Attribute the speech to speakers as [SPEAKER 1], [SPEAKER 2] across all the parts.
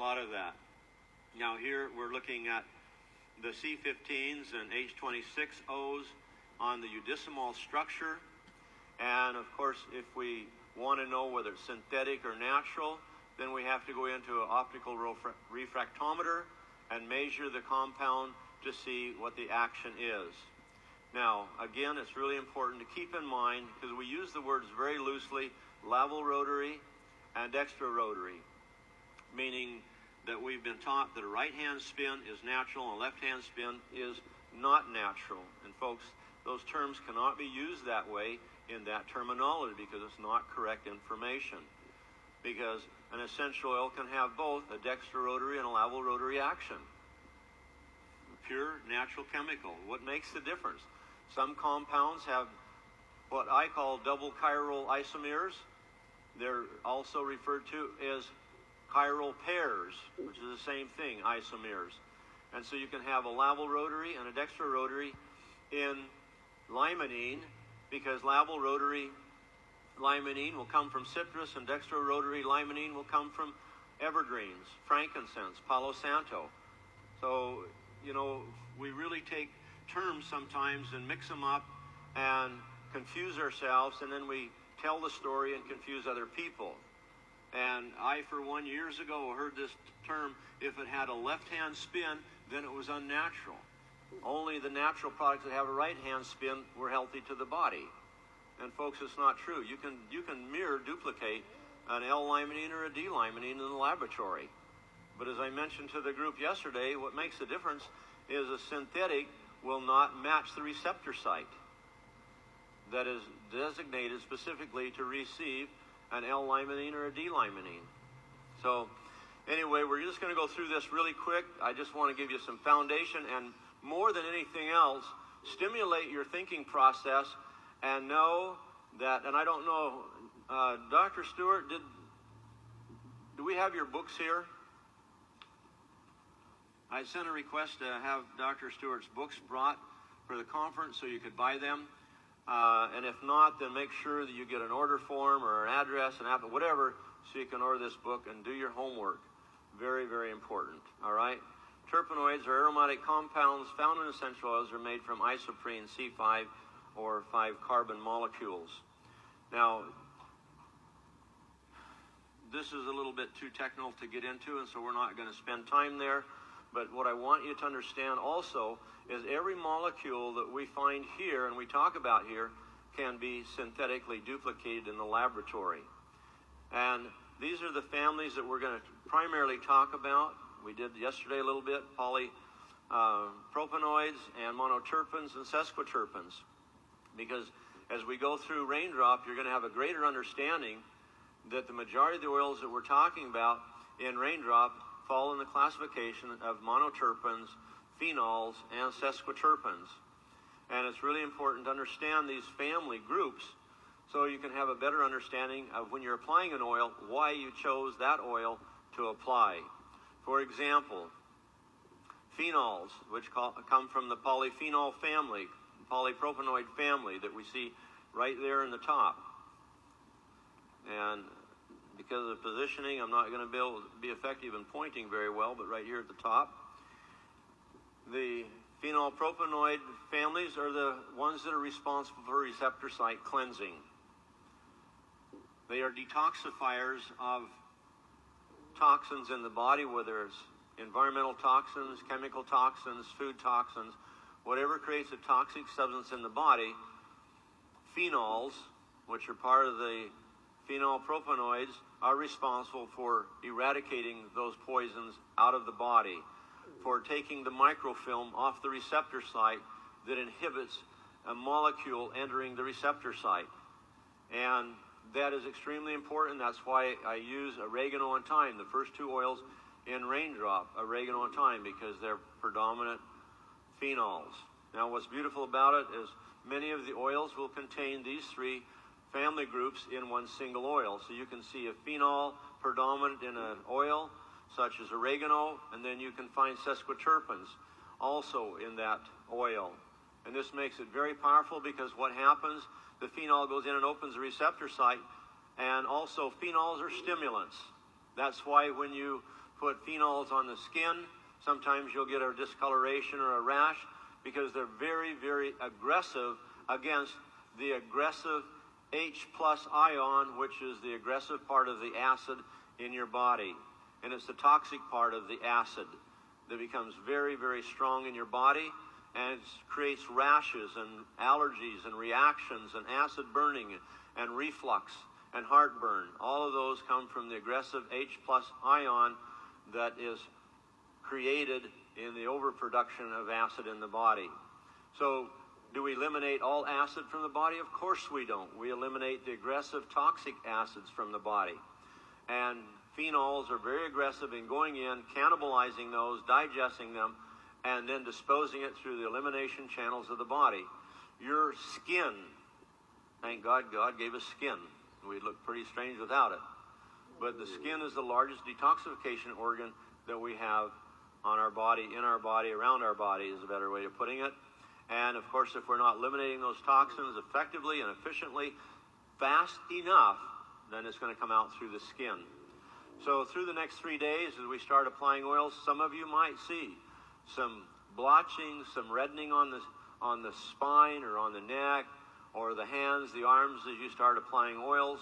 [SPEAKER 1] lot of that. Now here we're looking at the C15s and H26Os on the eudecimol structure. And of course, if we want to know whether it's synthetic or natural, then we have to go into an optical refractometer and measure the compound to see what the action is. Now, again, it's really important to keep in mind, because we use the words very loosely, lateral rotary and dextrorotary, meaning that we've been taught that a right-hand spin is natural and a left-hand spin is not natural. And folks, those terms cannot be used that way in that terminology because it's not correct information. Because an essential oil can have both a dextrorotary and a lateral rotary action. Pure natural chemical. What makes the difference? Some compounds have what I call double chiral isomers. They're also referred to as chiral pairs, which is the same thing, isomers. And so you can have a lateral rotary and a dextrorotary in limonene, because lateral rotary limonene will come from citrus and dextrorotary limonene will come from evergreens, frankincense, palo santo. So, you know, we really take terms sometimes and mix them up and confuse ourselves, and then we tell the story and confuse other people. And I, for one, years ago, heard this term, if it had a left-hand spin, then it was unnatural. Only the natural products that have a right-hand spin were healthy to the body. And folks, it's not true. You can mirror duplicate an L-limonene or a D-limonene in the laboratory. But as I mentioned to the group yesterday, what makes the difference is a synthetic will not match the receptor site that is designated specifically to receive an L-limonene or a D-limonene. So anyway, we're just going to go through this really quick. I just want to give you some foundation, and more than anything else, stimulate your thinking process and know that, and I don't know, Dr. Stewart, do we have your books here? I sent a request to have Dr. Stewart's books brought for the conference so you could buy them. And if not, then make sure that you get an order form or an address, an app, whatever, so you can order this book and do your homework. Very, very important. All right? Terpenoids are aromatic compounds found in essential oils are made from isoprene C5 or 5 carbon molecules. Now, this is a little bit too technical to get into, and so we're not going to spend time there. But what I want you to understand also is every molecule that we find here and we talk about here can be synthetically duplicated in the laboratory. And these are the families that we're going to primarily talk about. We did yesterday a little bit, polypropanoids and monoterpenes and sesquiterpenes. Because as we go through Raindrop, you're going to have a greater understanding that the majority of the oils that we're talking about in Raindrop fall in the classification of monoterpenes, phenols, and sesquiterpenes. And it's really important to understand these family groups so you can have a better understanding of when you're applying an oil, why you chose that oil to apply. For example, phenols, which come from the polyphenol family, polypropanoid family that we see right there in the top. And because of the positioning, I'm not going to be able to be effective in pointing very well, but right here at the top. The phenylpropanoid families are the ones that are responsible for receptor site cleansing. They are detoxifiers of toxins in the body, whether it's environmental toxins, chemical toxins, food toxins, whatever creates a toxic substance in the body. Phenols, which are part of the phenylpropanoids, are responsible for eradicating those poisons out of the body, for taking the microfilm off the receptor site that inhibits a molecule entering the receptor site. And that is extremely important. That's why I use oregano and thyme, the first two oils in Raindrop, oregano and thyme, because they're predominant phenols. Now what's beautiful about it is many of the oils will contain these three family groups in one single oil. So you can see a phenol predominant in an oil, such as oregano, and then you can find sesquiterpenes also in that oil. And this makes it very powerful because what happens, the phenol goes in and opens the receptor site, and also phenols are stimulants. That's why when you put phenols on the skin, sometimes you'll get a discoloration or a rash because they're very, very aggressive against the aggressive H plus ion, which is the aggressive part of the acid in your body. And it's the toxic part of the acid that becomes very, very strong in your body, and it creates rashes and allergies and reactions and acid burning and reflux and heartburn. All of those come from the aggressive H plus ion that is created in the overproduction of acid in the body. So do we eliminate all acid from the body? Of course we don't. We eliminate the aggressive toxic acids from the body. And phenols are very aggressive in going in, cannibalizing those, digesting them, and then disposing it through the elimination channels of the body. Your skin, thank God, God gave us skin. We'd look pretty strange without it. But the skin is the largest detoxification organ that we have on our body, in our body, around our body is a better way of putting it. And of course, if we're not eliminating those toxins effectively and efficiently, fast enough, then it's going to come out through the skin. So through the next 3 days, as we start applying oils, some of you might see some blotching, some reddening on the spine or on the neck or the hands, the arms as you start applying oils.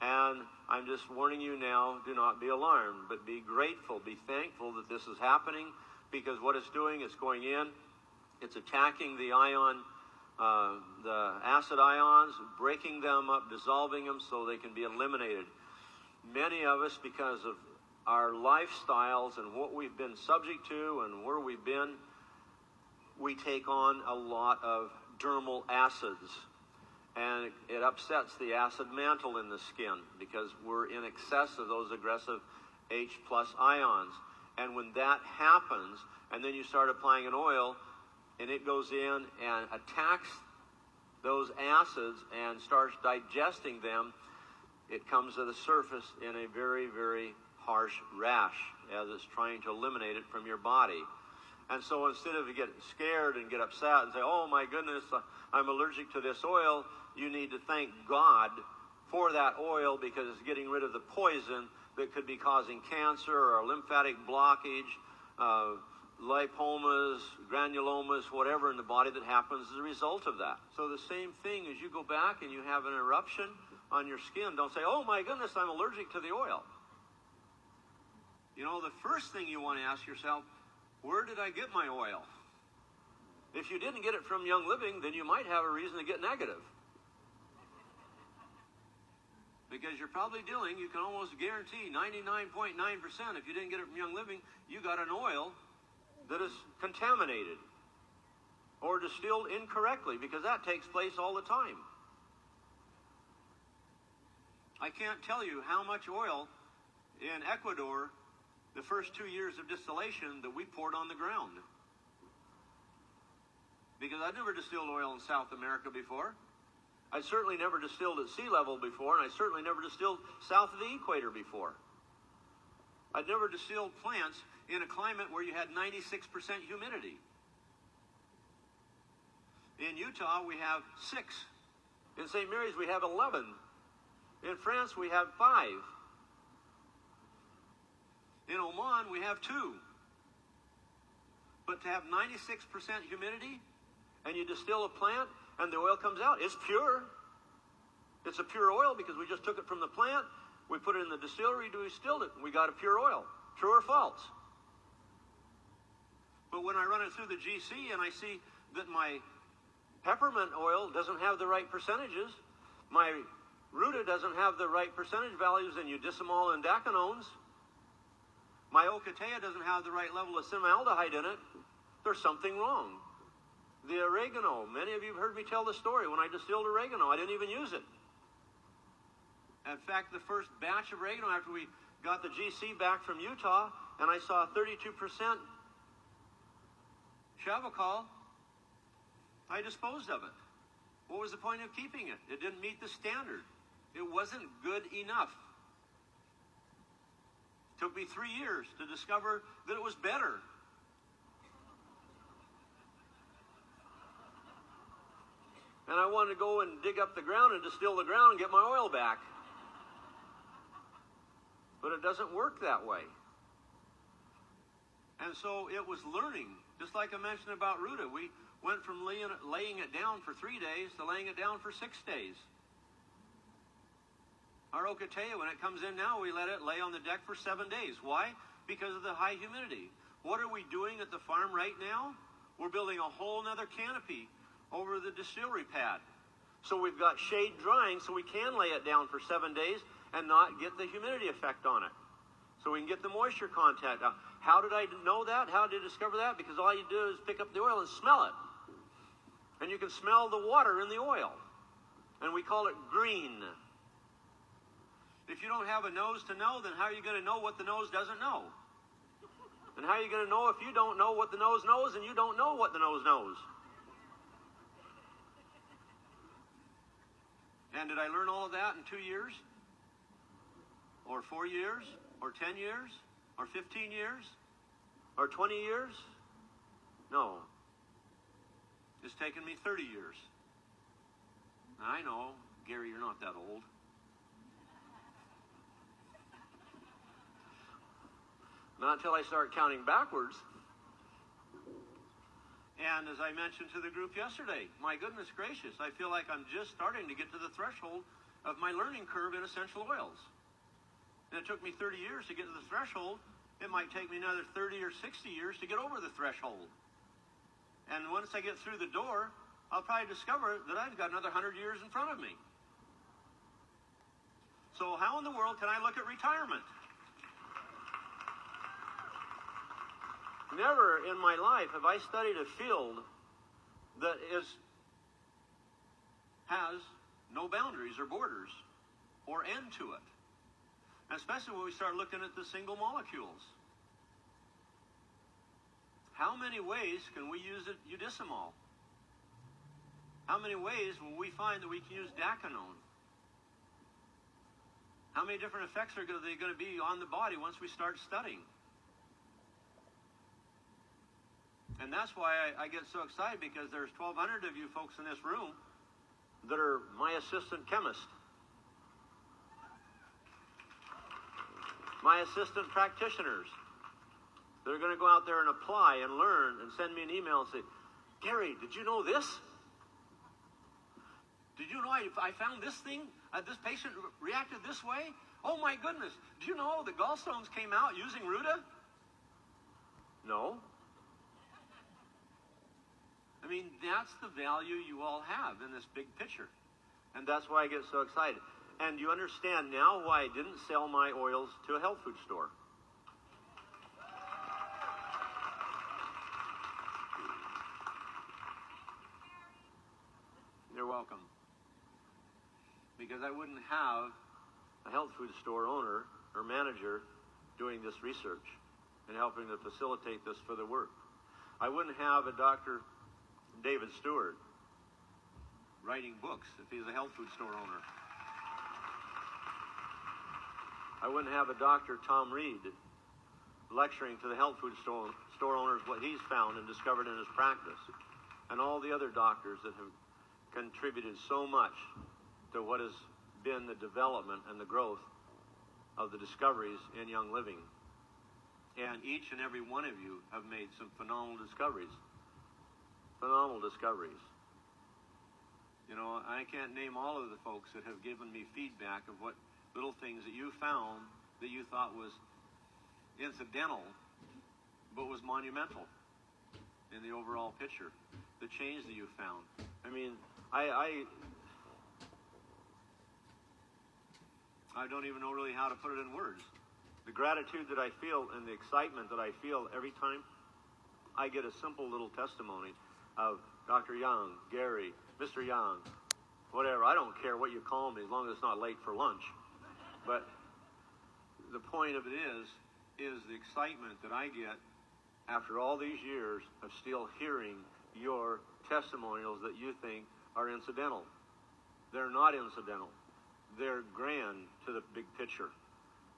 [SPEAKER 1] And I'm just warning you now, do not be alarmed, but be grateful, be thankful that this is happening, because what it's doing, it's going in, it's attacking the ion, the acid ions, breaking them up, dissolving them so they can be eliminated. Many of us, because of our lifestyles and what we've been subject to and where we've been, we take on a lot of dermal acids. And it upsets the acid mantle in the skin because we're in excess of those aggressive H plus ions. And when that happens, and then you start applying an oil, and it goes in and attacks those acids and starts digesting them, it comes to the surface in a very, very harsh rash as it's trying to eliminate it from your body. And so instead of you get scared and get upset and say, oh my goodness, I'm allergic to this oil, you need to thank God for that oil because it's getting rid of the poison that could be causing cancer or lymphatic blockage, lipomas, granulomas, whatever in the body that happens as a result of that. So the same thing as you go back and you have an eruption on your skin, don't say, oh my goodness, I'm allergic to the oil. You know, the first thing you want to ask yourself, where did I get my oil? If you didn't get it from Young Living, then you might have a reason to get negative. Because you're probably dealing, you can almost guarantee 99.9% if you didn't get it from Young Living, you got an oil that is contaminated or distilled incorrectly, because that takes place all the time. I can't tell you how much oil in Ecuador, the first 2 years of distillation, that we poured on the ground. Because I'd never distilled oil in South America before. I certainly never distilled at sea level before, and I certainly never distilled south of the equator before. I'd never distilled plants in a climate where you had 96% humidity. In Utah, we have 6. In St. Mary's, we have 11. In France, we have 5. In Oman, we have 2. But to have 96% humidity, and you distill a plant, and the oil comes out, it's pure. It's a pure oil because we just took it from the plant, we put it in the distillery, we distilled it, and we got a pure oil. True or false? But when I run it through the GC and I see that my peppermint oil doesn't have the right percentages, my ruta doesn't have the right percentage values in eudicimol and dacanones, my ocotea doesn't have the right level of cinnamaldehyde in it, there's something wrong. The oregano, many of you have heard me tell the story. When I distilled oregano, I didn't even use it. In fact, the first batch of oregano, after we got the GC back from Utah, and I saw 32% chavicol, I disposed of it. What was the point of keeping it? It didn't meet the standard. It wasn't good enough. It took me 3 years to discover that it was better. And I wanted to go and dig up the ground and distill the ground and get my oil back. But it doesn't work that way. And so it was learning, just like I mentioned about Ruta. We went from laying it down for 3 days to laying it down for 6 days. Our Ocotea, when it comes in now, we let it lay on the deck for 7 days. Why? Because of the high humidity. What are we doing at the farm right now? We're building a whole nother canopy over the distillery pad. So we've got shade drying so we can lay it down for 7 days and not get the humidity effect on it. So we can get the moisture content. Now, how did I know that? How did I discover that? Because all you do is pick up the oil and smell it. And you can smell the water in the oil. And we call it green. If you don't have a nose to know, then how are you going to know what the nose doesn't know? And how are you going to know if you don't know what the nose knows and you don't know what the nose knows? And did I learn all of that in 2 years? Or 4 years? Or 10 years? Or 15 years? Or 20 years? No. It's taken me 30 years. I know, Gary, you're not that old. Not until I start counting backwards. And as I mentioned to the group yesterday, my goodness gracious, I feel like I'm just starting to get to the threshold of my learning curve in essential oils. And it took me 30 years to get to the threshold. It might take me another 30 or 60 years to get over the threshold. And once I get through the door, I'll probably discover that I've got another 100 years in front of me. So how in the world can I look at retirement? Never in my life have I studied a field that has no boundaries or borders or end to it. And especially when we start looking at the single molecules. How many ways can we use eudicimol? How many ways will we find that we can use daconone? How many different effects are they going to be on the body once we start studying? And that's why I get so excited, because there's 1,200 of you folks in this room that are my assistant chemist, my assistant practitioners. They're going to go out there and apply and learn and send me an email and say, Gary, did you know this? Did you know I found this thing? This patient reacted this way? Oh my goodness. Do you know the gallstones came out using Ruta? No. I mean, that's the value you all have in this big picture. And that's why I get so excited. And you understand now why I didn't sell my oils to a health food store. You're welcome. Because I wouldn't have a health food store owner or manager doing this research and helping to facilitate this for the work. I wouldn't have a Dr. David Stewart writing books if he's a health food store owner. I wouldn't have a Dr. Tom Reed lecturing to the health food store owners what he's found and discovered in his practice, and all the other doctors that have contributed so much to what has been the development and the growth of the discoveries in Young Living. And each and every one of you have made some phenomenal discoveries. Phenomenal discoveries. You know, I can't name all of the folks that have given me feedback of what little things that you found that you thought was incidental, but was monumental in the overall picture. The change that you found. I mean, I don't even know really how to put it in words. The gratitude that I feel and the excitement that I feel every time I get a simple little testimony of Dr. Young, Gary, Mr. Young, whatever. I don't care what you call me as long as it's not late for lunch. But the point of it is the excitement that I get after all these years of still hearing your testimonials that you think are incidental. They're not incidental. They're grand to the big picture,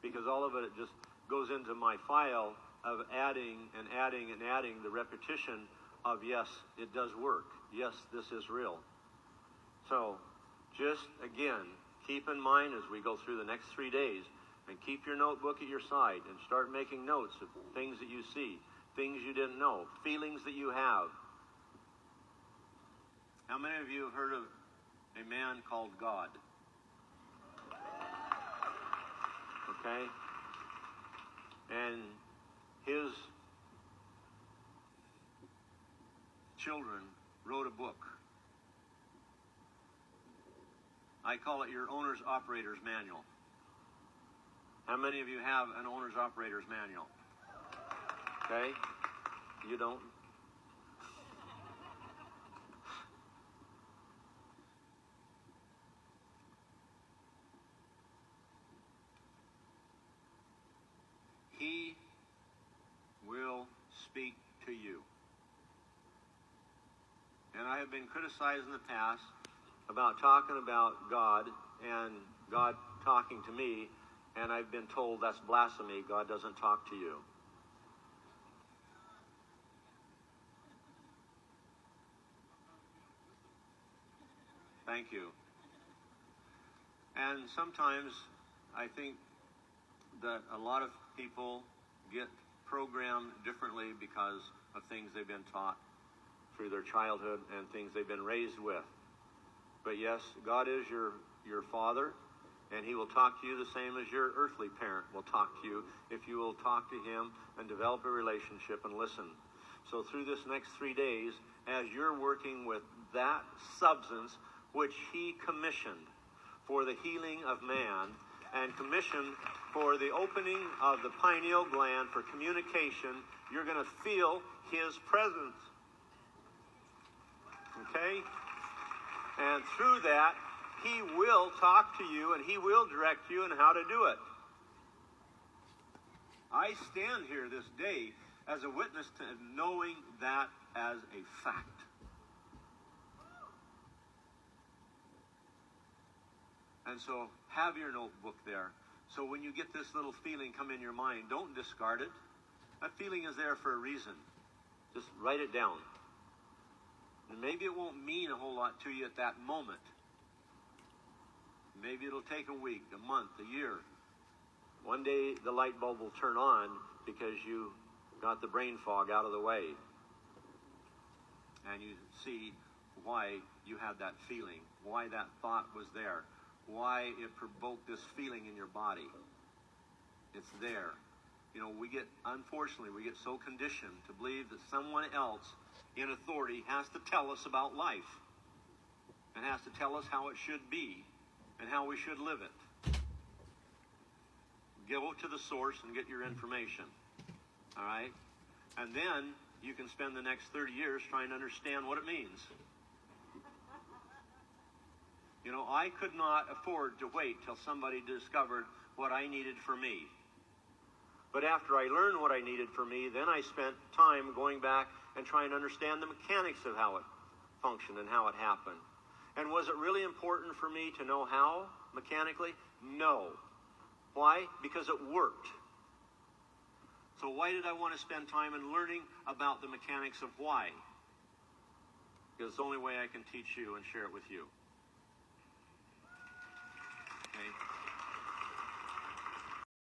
[SPEAKER 1] because all of it just goes into my file of adding and adding and adding the repetition of, yes, it does work. Yes, this is real. So just, again, keep in mind as we go through the next 3 days, and keep your notebook at your side and start making notes of things that you see, things you didn't know, feelings that you have. How many of you have heard of a man called God? Okay? And his children wrote a book. I call it your owner's operator's manual. How many of you have an owner's operator's manual? Okay? You don't? He will speak to you. And I have been criticized in the past about talking about God and God talking to me, and I've been told that's blasphemy. God doesn't talk to you. Thank you. And sometimes I think that a lot of people get programmed differently because of things they've been taught through their childhood and things they've been raised with. But yes, God is your father, and he will talk to you the same as your earthly parent will talk to you if you will talk to him and develop a relationship and listen. So through this next 3 days, as you're working with that substance which he commissioned for the healing of man and commissioned for the opening of the pineal gland for communication, you're going to feel his presence. Okay? And through that, he will talk to you and he will direct you in how to do it. I stand here this day as a witness to knowing that as a fact. And so have your notebook there. So when you get this little feeling come in your mind, don't discard it. That feeling is there for a reason. Just write it down. And maybe it won't mean a whole lot to you at that moment. Maybe it'll take a week, a month, a year. One day the light bulb will turn on because you got the brain fog out of the way. And you see why you had that feeling, why that thought was there, why it provoked this feeling in your body. It's there. You know, unfortunately, we get so conditioned to believe that someone else in authority has to tell us about life and has to tell us how it should be and how we should live it. Go to the source and get your information. All right? And then you can spend the next 30 years trying to understand what it means. You know, I could not afford to wait till somebody discovered what I needed for me. But after I learned what I needed for me, then I spent time going back and trying to understand the mechanics of how it functioned and how it happened. And was it really important for me to know how mechanically? No. Why? Because it worked. So why did I want to spend time in learning about the mechanics of why? Because it's the only way I can teach you and share it with you. Okay?